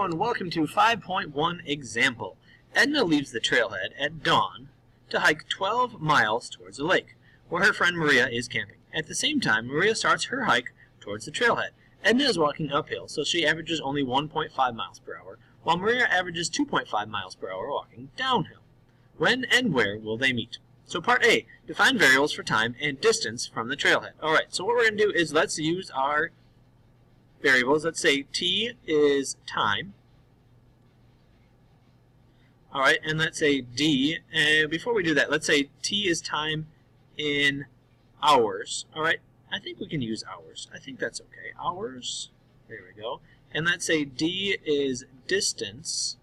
and welcome to 5.1 example. Edna leaves the trailhead at dawn to hike 12 miles towards the lake, where her friend Maria is camping. At the same time, Maria starts her hike towards the trailhead. Edna is walking uphill, so she averages only 1.5 miles per hour, while Maria averages 2.5 miles per hour walking downhill. When and where will they meet? So part A, define variables for time and distance from the trailhead. Alright, so what we're going to do is let's use our variables. Let's say t is time. Alright, and let's say d, and before we do that, let's say t is time in hours. Alright, I think we can use hours. I think that's okay. Hours, there we go. And let's say d is distance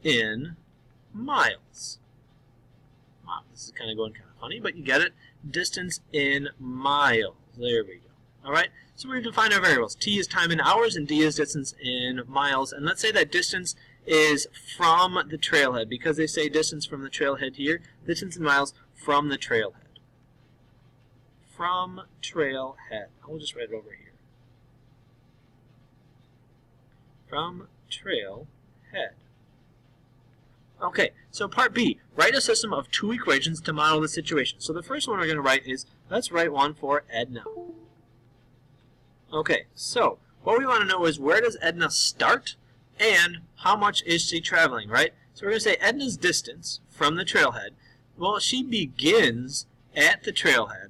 in miles. Wow, this is kind of going kind of funny, but you get it. Distance in miles. There we go. Alright, so we define our variables. T is time in hours and D is distance in miles. And let's say that distance is from the trailhead, because they say distance from the trailhead here. Distance in miles from the trailhead. From trailhead. I'll just write it over here. From trailhead. Okay, so part B, write a system of two equations to model the situation. So the first one we're going to write is, let's write one for Edna. Okay, so what we want to know is where does Edna start and how much is she traveling, right? So we're going to say Edna's distance from the trailhead. Well, she begins at the trailhead,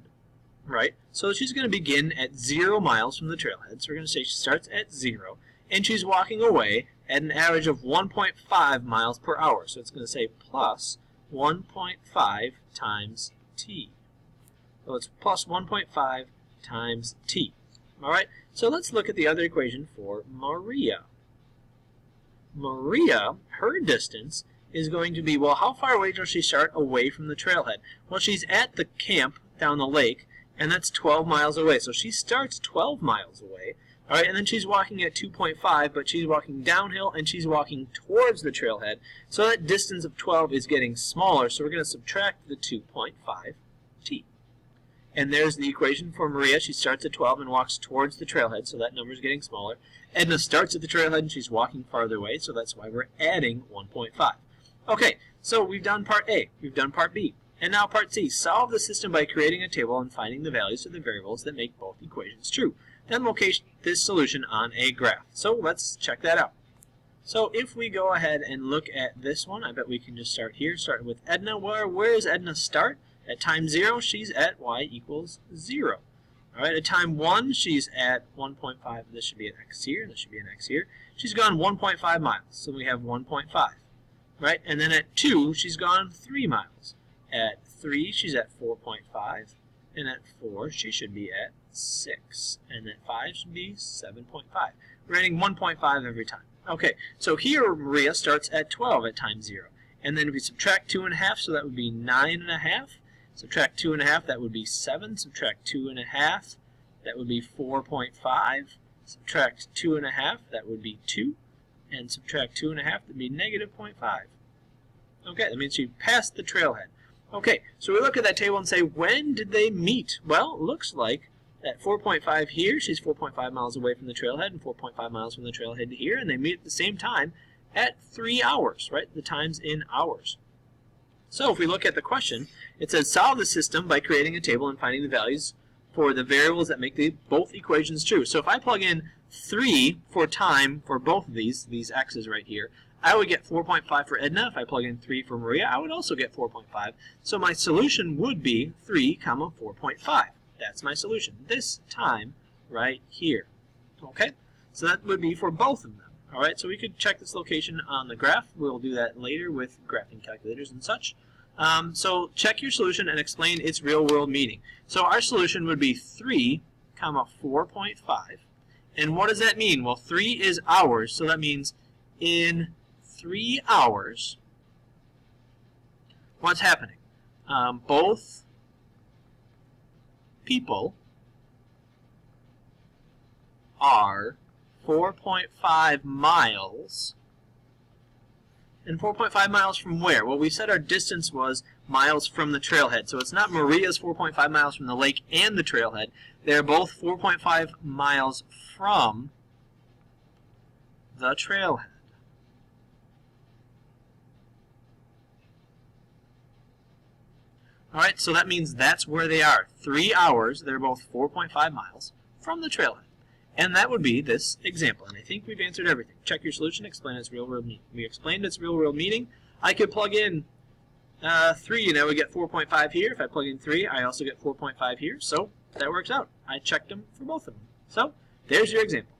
right? So she's going to begin at 0 miles from the trailhead. So we're going to say she starts at 0 and she's walking away at an average of 1.5 miles per hour. So it's going to say plus 1.5 times t. So it's plus 1.5 times t. Alright, so let's look at the other equation for Maria. Maria, her distance is going to be, well, how far away does she start away from the trailhead? Well, she's at the camp down the lake, and that's 12 miles away. So she starts 12 miles away. Alright, and then she's walking at 2.5, but she's walking downhill and she's walking towards the trailhead. So that distance of 12 is getting smaller, so we're going to subtract the 2.5 t. And there's the equation for Maria. She starts at 12 and walks towards the trailhead, so that number is getting smaller. Edna starts at the trailhead and she's walking farther away, so that's why we're adding 1.5. Okay, so we've done part A, we've done part B. And now part C, solve the system by creating a table and finding the values of the variables that make both equations true. Then locate this solution on a graph. So let's check that out. So if we go ahead and look at this one, I bet we can just start here, starting with Edna. Where does Edna start? At time 0, she's at y equals 0. Alright, at time 1, she's at 1.5. This should be an x here, this should be an x here. She's gone 1.5 miles, so we have 1.5. Right, and then at 2, she's gone 3 miles. At 3, she's at 4.5. And at 4, she should be at 6. And at 5 should be 7.5. We're adding 1.5 every time. Okay, so here Maria starts at 12 at time 0. And then if we subtract 2.5, so that would be 9.5. Subtract 2.5, that would be 7. Subtract 2.5, that would be 4.5. Subtract 2.5, that would be 2. And subtract 2.5, that would be negative 0.5. Okay, that means she passed the trailhead. Okay, so we look at that table and say, when did they meet? Well, it looks like at 4.5 here, she's 4.5 miles away from the trailhead and 4.5 miles from the trailhead to here, and they meet at the same time at 3 hours, right? The time's in hours. So if we look at the question, it says solve the system by creating a table and finding the values for the variables that make both equations true. So if I plug in 3 for time for both of these x's right here, I would get 4.5 for Edna. If I plug in 3 for Maria, I would also get 4.5. So my solution would be 3, 4.5. That's my solution. This time right here. Okay? So that would be for both of them. Alright, so we could check this location on the graph. We'll do that later with graphing calculators and such. So check your solution and explain its real-world meaning. So our solution would be 3, 4.5. And what does that mean? Well, 3 is hours, so that means in 3 hours, what's happening? Both people are 4.5 miles. And 4.5 miles from where? Well, we said our distance was miles from the trailhead. So it's not Maria's 4.5 miles from the lake and the trailhead. They're both 4.5 miles from the trailhead. Alright, so that means that's where they are. 3 hours, they're both 4.5 miles from the trailhead. And that would be this example. And I think we've answered everything. Check your solution, explain its real-world meaning. We explained its real-world meaning. I could plug in 3, and I would get 4.5 here. If I plug in 3, I also get 4.5 here. So that works out. I checked them for both of them. So there's your example.